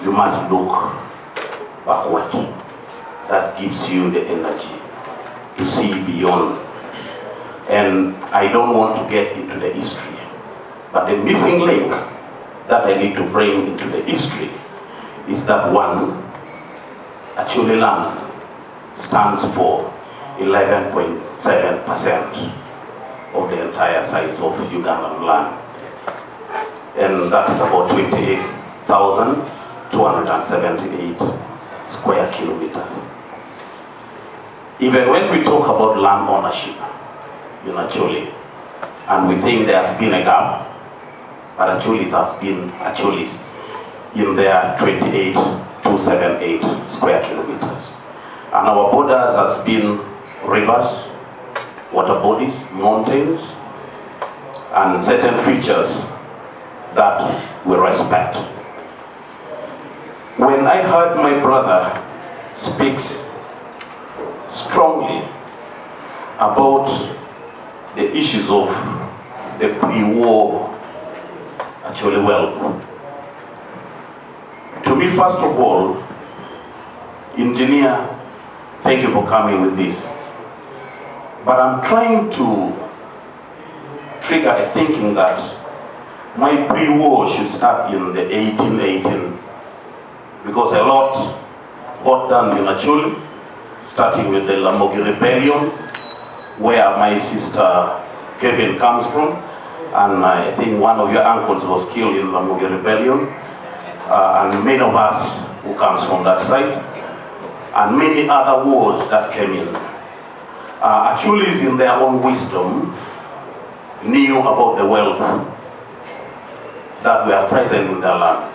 you must look backward. That gives you the energy to see beyond. And I don't want to get into the history, but the missing link that I need to bring into the history is that one, ACHOLI land stands for 11.7% of the entire size of Ugandan land. And that's about 28,278 square kilometers. Even when we talk about land ownership in ACHOLI, and we think there's been a gap, but ACHOLIs have been ACHOLIs in their 28,278 square kilometers. And our borders has been rivers, water bodies, mountains, and certain features that we respect. When I heard my brother speak strongly about the issues of the pre-war ACHOLI wealth, to me, first of all, engineer, thank you for coming with this. But I'm trying to trigger a thinking that my pre-war should start in the 1818, because a lot got done in ACHOLI, starting with the Lamogi Rebellion, where my sister Kevin comes from, and I think one of your uncles was killed in Lamogi Rebellion, and many of us who comes from that side, and many other wars that came in. ACHOLIs in their own wisdom knew about the wealth that were present in their land.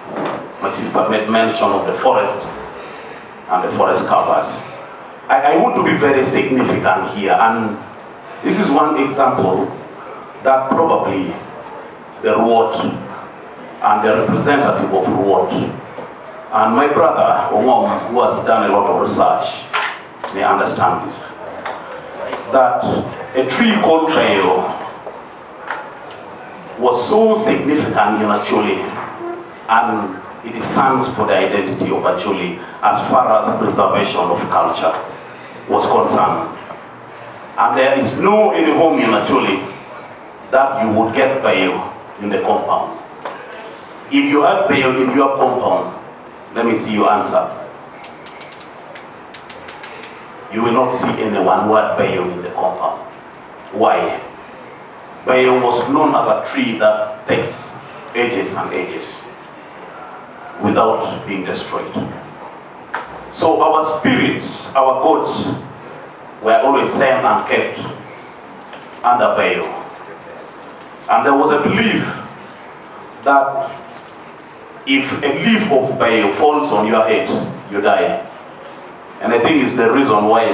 My sister made mention of the forest and the forest covers. I want to be very significant here, and this is one example that probably the Ruot and the representative of Ruot and my brother ngom, who has done a lot of research, may understand this. That a tree called Bayo was so significant in ACHOLI, and it stands for the identity of ACHOLI as far as preservation of culture was concerned. And there is no any home in ACHOLI that you would get Bayo in the compound. If you had Bayo in your compound, let me see you answer. You will not see anyone who had Bayo in the compound. Why? Bayo was known as a tree that takes ages and ages without being destroyed. So our spirits, our gods, were always sent and kept under Bayo. And there was a belief that if a leaf of Bayo falls on your head, you die. And I think it's the reason why